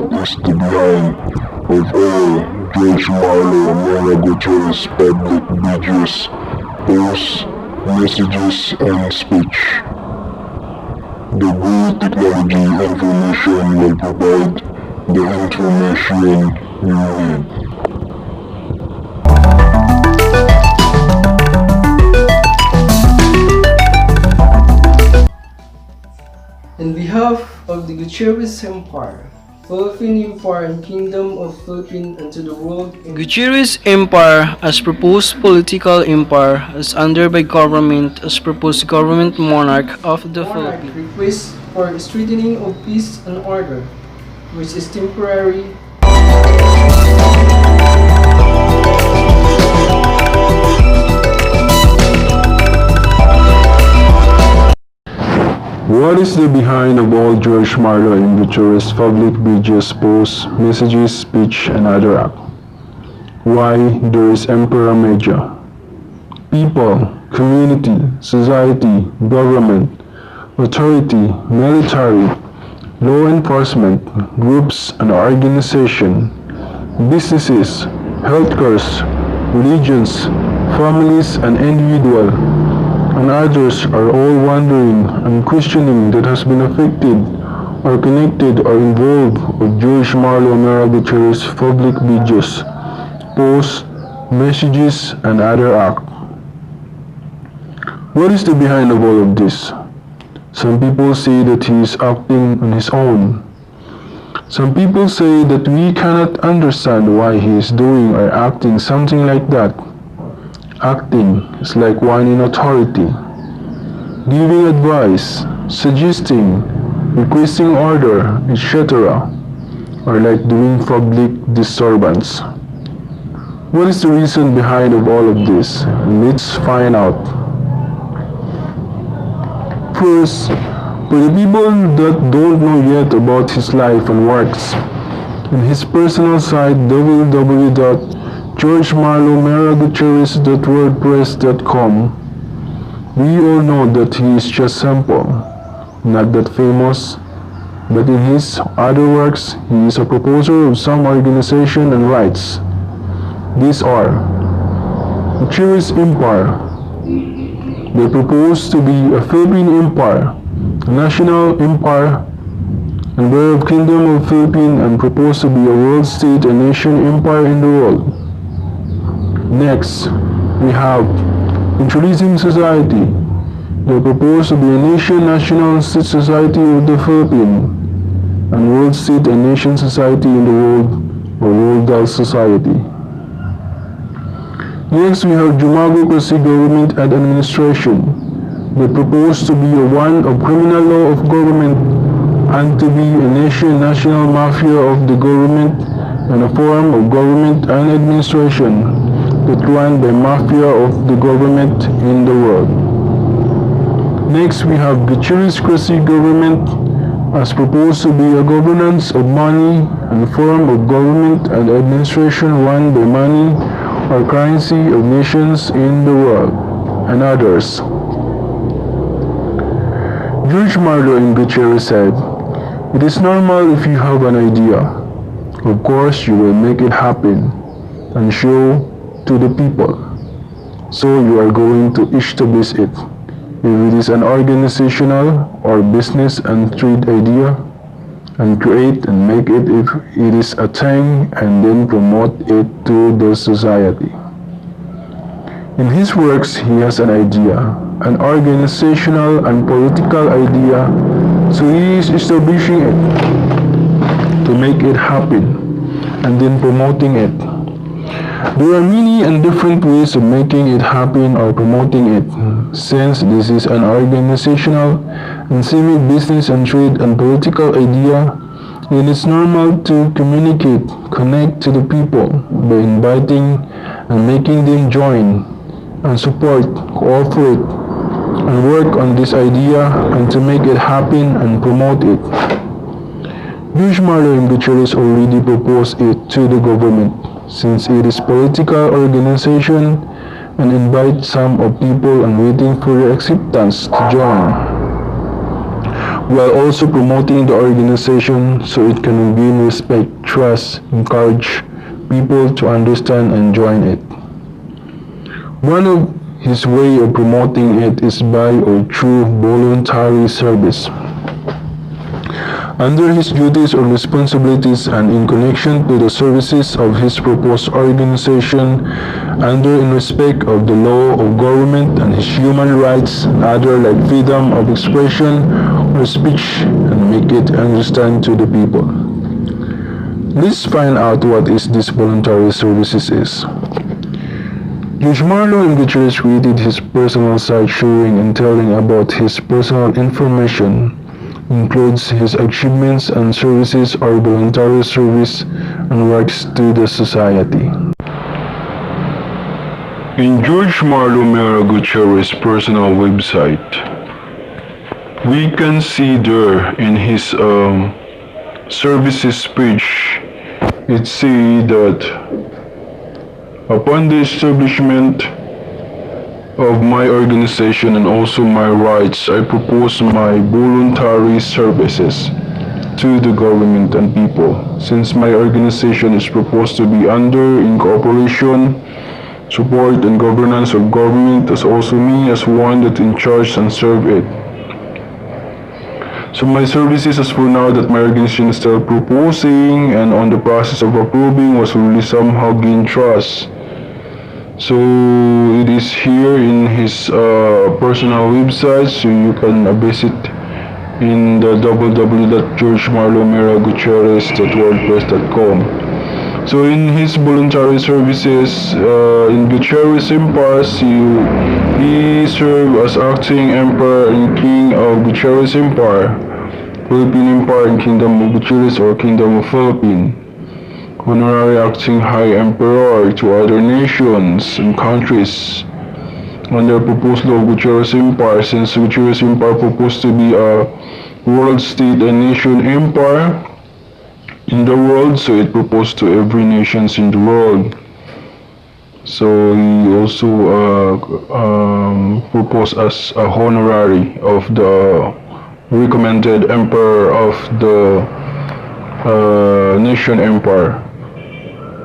what is the behind of all Jorge Marlo and Gutierrez public videos, posts, messages, and speech. The good technology information will provide the information you need. On behalf of the Gutierrez Empire, Philippine Empire and Kingdom of Philippines and to the world. Gutierrez Empire as proposed political empire as under by government as proposed government monarch of the Philippines. Request for strengthening of peace and order, which is temporary. What is the behind of all Jorge Marlo and Gutierrez public videos, posts, messages, speech, and other acts? Why there is Emperor Media? People, community, society, government, authority, military, law enforcement, groups and organizations, businesses, healthcares, religions, families and individuals, and others are all wondering and questioning that has been affected or connected or involved with Jorge Marlo and Gutierrez public videos, posts, messages, and other acts. What is the behind of all of this? Some people say that he is acting on his own. Some people say that we cannot understand why he is doing or acting something like that. Acting is like one in authority, giving advice, suggesting, requesting order, etc., or like doing public disturbance. What is the reason behind of all of this? Let's find out. First, for the people that don't know yet about his life and works, in his personal site www.jorgemarlomera.wordpress.com, we all know that he is just simple, not that famous, but in his other works, he is a proposer of some organization and rights. These are Gutierrez Empire. They propose to be a Philippine empire, a national empire, and whereof Kingdom of Philippines and propose to be a world state and nation empire in the world. Next, we have Introducing Society. They propose to be a nation, national, state society of the Philippines, and world state and nation society in the world, or world society. Next, we have Democracy, Government and Administration. They propose to be a one of criminal law of government and to be a nation, national mafia of the government and a form of government and administration that run by mafia of the government in the world. Next, we have Gutierrez Government as proposed to be a governance of money and form of government and administration run by money or currency of nations in the world, and others. Jorge Marlo and Gutierrez said, "It is normal if you have an idea. Of course, you will make it happen and show to the people. So you are going to establish it. If it is an organizational or business and trade idea, and create and make it if it is a thing and then promote it to the society." In his works, he has an idea, an organizational and political idea, so he is establishing it to make it happen and then promoting it. There are many and different ways of making it happen or promoting it. Since this is an organizational and civic business and trade and political idea, it is normal to communicate, connect to the people by inviting and making them join and support, cooperate, and work on this idea and to make it happen and promote it. Jorge Marlo and Gutierrez already proposed it to the government, since it is political organization, and invite some of people and waiting for their acceptance to join. while also promoting the organization so it can gain respect, trust, encourage people to understand and join it. One of his way of promoting it is by or through voluntary service. Under his duties or responsibilities and in connection to the services of his proposed organization, under in respect of the law of government and his human rights and other like freedom of expression or speech, and make it understand to the people. Let's find out what is this voluntary services is. Jorge Marlo and Gutierrez created his personal site showing and telling about his personal information, includes his achievements and services or voluntary service and works to the society. In Jorge Marlo Gutierrez personal website, we can see there in his services page, it says that upon the establishment of my organization and also my rights, I propose my voluntary services to the government and people. Since my organization is proposed to be under incorporation, support and governance of government, as also me as one that in charge and serve it. So my services as for now that my organization is still proposing and on the process of approving was really somehow gain trust. So it is here in his personal website, so you can visit in the www.jorgemarlomera.gutierrez.wordpress.com. So in his voluntary services in Gutierrez Empire, he served as acting emperor and king of Gutierrez Empire, Philippine Empire and Kingdom of Gutierrez or Kingdom of Philippines. Honorary acting high emperor to other nations and countries under proposal of Gutierrez Empire, since Gutierrez Empire proposed to be a world state and nation empire in the world, so it proposed to every nations in the world. So he also proposed as a honorary of the recommended emperor of the nation empire.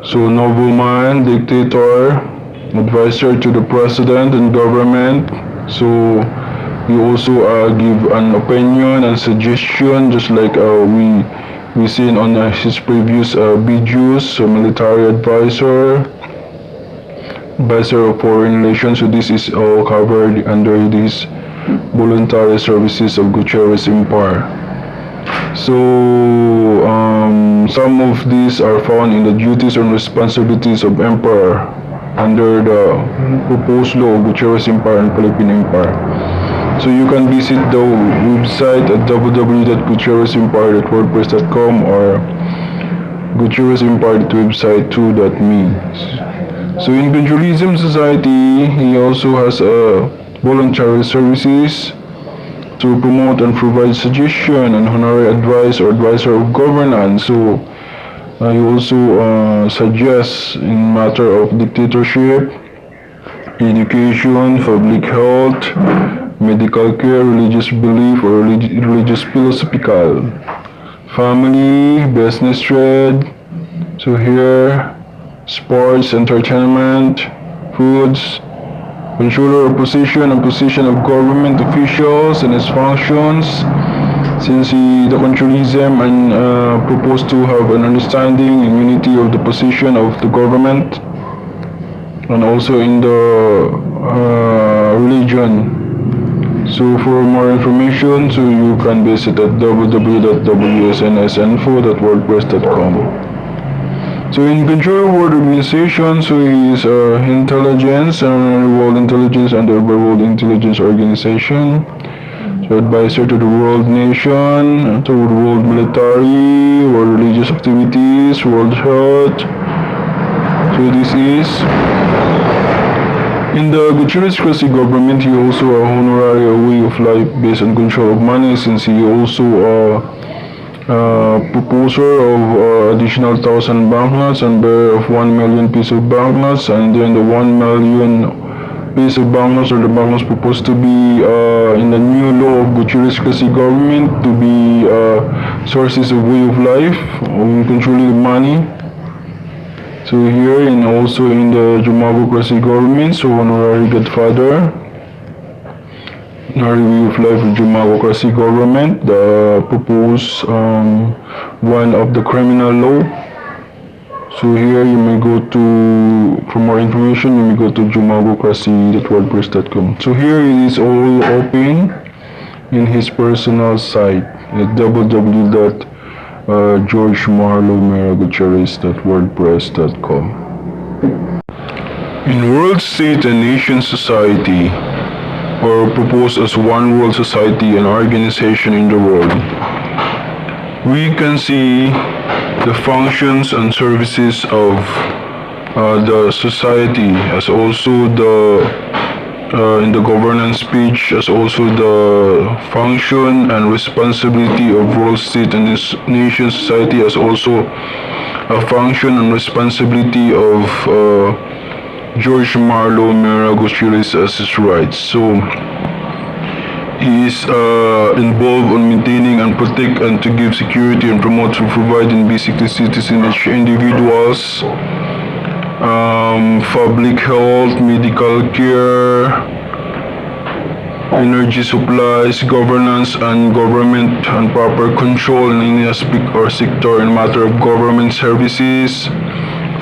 So nobleman, dictator, advisor to the president and government. So he also give an opinion and suggestion, just like we seen on his previous videos. So military advisor, advisor of foreign relations. So this is all covered under these voluntary services of Gutierrez Empire. So some of these are found in the duties and responsibilities of emperor under the proposed law of Gutierrez Empire and Philippine Empire. So you can visit the website at www.gutierrezempire.wordpress.com or gutierrezempire.website2.me. So in Controlism Society, he also has voluntary services to promote and provide suggestion and honorary advice or advisor of governance. So he also suggests in matter of dictatorship, education, public health, medical care, religious belief or religious philosophical, family, business trade. So here, sports, entertainment, foods, controller of position and position of government officials and its functions, since the controlism and proposed to have an understanding and unity of the position of the government and also in the religion. So for more information, so you can visit at www.wsnsinfo.wordpress.com. So in Control World Organization, so he is intelligence and world intelligence under World Intelligence Organization. So advisor to the world nation, to world military, world religious activities, world health. So this is in the Gutierrez Cressy government. He also a honorary way of life based on control of money, since he also proposer of additional 1,000 banknotes and bearer of 1 million piece of banknotes, and then the 1 million basic banknotes or the banknotes proposed to be in the new law of Gutierrez government to be sources of way of life, controlling the money. So here and also in the democracy government, so honorary godfather, honorary way of life of democracy government, the proposed one of the criminal law. So here you may go to, for more information, you may go to jumagocracy.wordpress.com. So here it is all open in his personal site at www.georgemarlomera.wordpress.com. In World State and Nation Society, or proposed as one world society and organization in the world, we can see the functions and services of the society, as also the in the governance page, as also the function and responsibility of World State and Nation Society, as also a function and responsibility of Jorge Marlo Mera Gutierrez as his rights. So he is involved on maintaining and protect and to give security and promote to providing basic necessities in each individuals, public health, medical care, energy supplies, governance and government and proper control in any aspect or sector in matter of government services,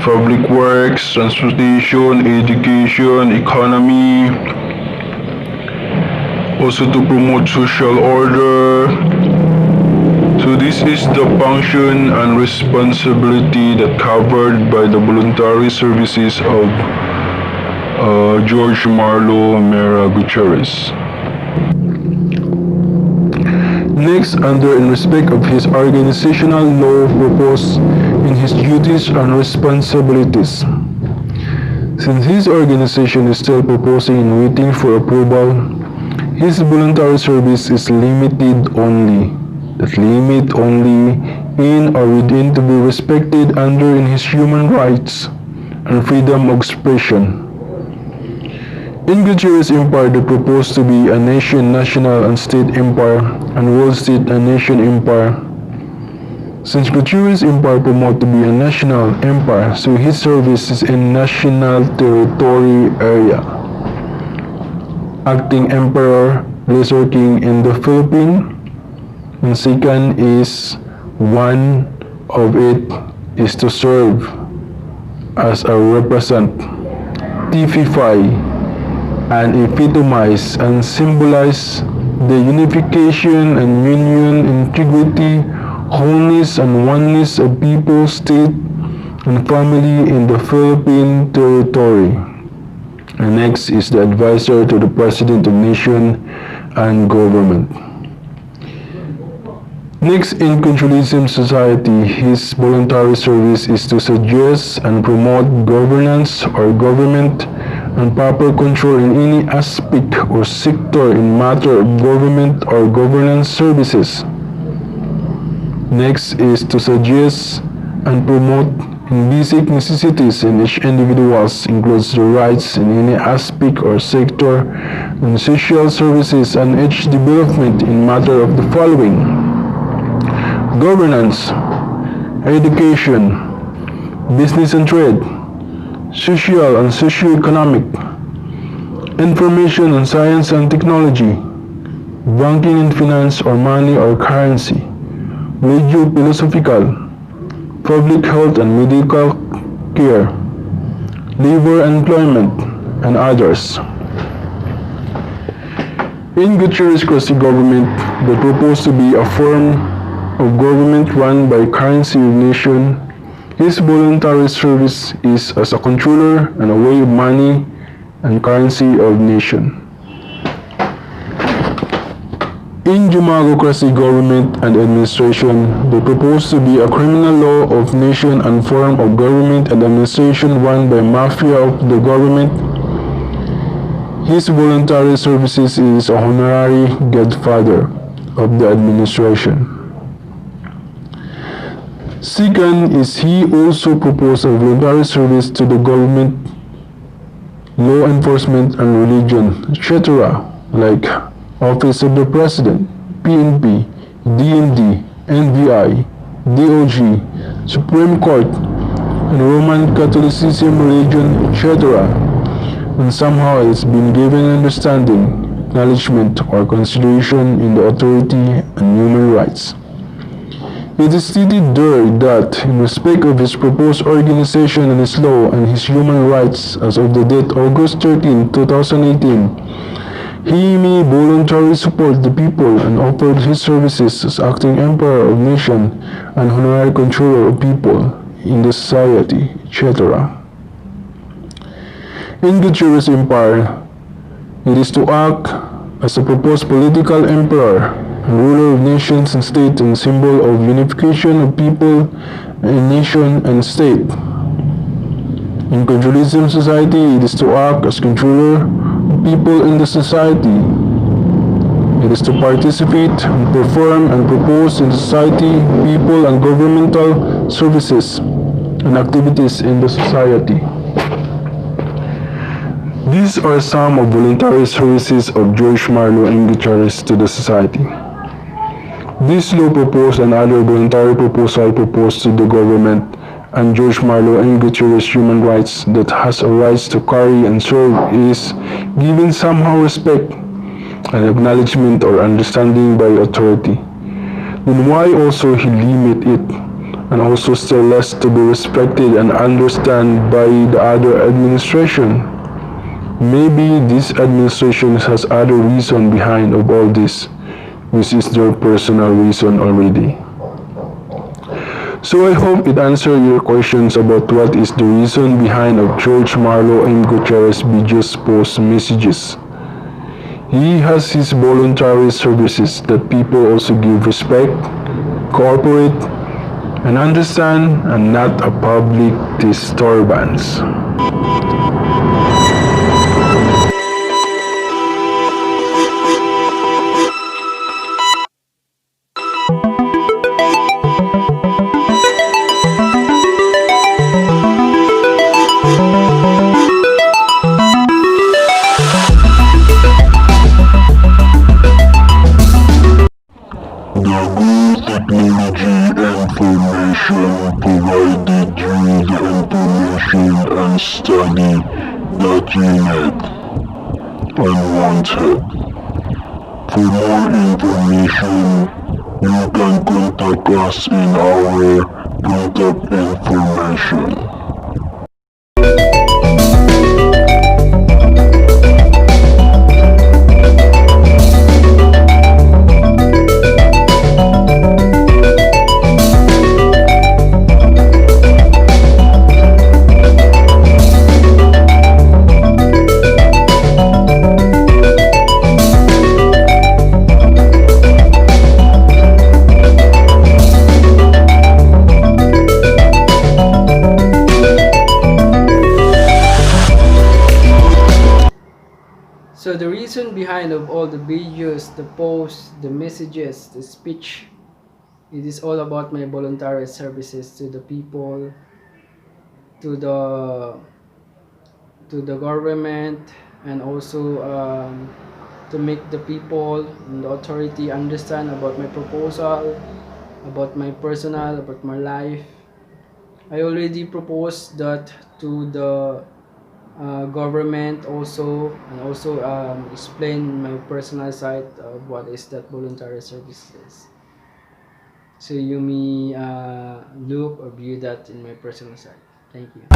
public works, transportation, education, economy, also to promote social order. So this is the function and responsibility that covered by the voluntary services of Jorge Marlo Mera Gutierrez. Next, under in respect of his organizational law proposed in his duties and responsibilities. Since his organization is still proposing and waiting for approval, his voluntary service is limited only in or within to be respected under in his human rights and freedom of expression. In Gutierrez Empire, they propose to be a nation, national and state empire, and world state and nation empire. Since Gutierrez Empire promote to be a national empire, so his service is in national territory area. Acting emperor, lesser king in the Philippines, and second is one of it is to serve as a represent, typify, and epitomize and symbolize the unification and union, integrity, wholeness and oneness of people, state, and family in the Philippine territory. And next is the advisor to the President of Nation and Government. Next, in Controlism Society, his voluntary service is to suggest and promote governance or government and proper control in any aspect or sector in matter of government or governance services. Next is to suggest and promote in basic necessities in each individuals, includes the rights in any aspect or sector and social services and each development in matter of the following: governance, education, business and trade, social and socio-economic, information and science and technology, banking and finance or money or currency, philosophical, public health and medical care, labor and employment, and others. In Gutierrez government, they propose to be a form of government run by currency of nation. His voluntary service is as a controller and a way of money and currency of nation. In democracy government and administration, they propose to be a criminal law of nation and form of government and administration run by mafia of the government. His voluntary services is a honorary godfather of the administration. Second is he also proposed a voluntary service to the government law enforcement and religion, etc., like Office of the President, PNP, DND, NBI, DOG, Supreme Court, and Roman Catholicism, religion, etc., and somehow it's been given understanding, acknowledgement, or consideration in the authority and human rights. It is stated there that, in respect of his proposed organization and his law and his human rights as of the date August 13, 2018, he may voluntarily support the people and offered his services as acting emperor of nation and honorary controller of people in the society, etc. In Gutierrez Empire, it is to act as a proposed political emperor, ruler of nations and state, and symbol of unification of people and nation and state. In controlism society, it is to act as controller of people in the society. It is to participate and perform and propose in society, people, and governmental services and activities in the society. These are some of voluntary services of Jorge Marlo and Gutierrez to the society. This law proposed and other voluntary proposal proposed to the government and Jorge Marlo and Gutierrez human rights that has a right to carry and serve is given somehow respect and acknowledgement or understanding by authority. Then why also he limit it and also still less to be respected and understood by the other administration? Maybe this administration has other reason behind of all this, which is their personal reason already. So I hope it answered your questions about what is the reason behind of Jorge Marlo and Gutierrez videos post messages. He has his voluntary services that people also give respect, cooperate, and understand, and not a public disturbance. Information provided you the information and study that you need and wanted. For more information, you can contact us in our contact information. So the reason behind of all the videos, the posts, the messages, the speech, it is all about my voluntary services to the people, to the government, and also to make the people and the authority understand about my proposal, about my personal, about my life. I already proposed that to the government also, and also explain my personal side of what is that voluntary services. So you may look or view that in my personal side. Thank you.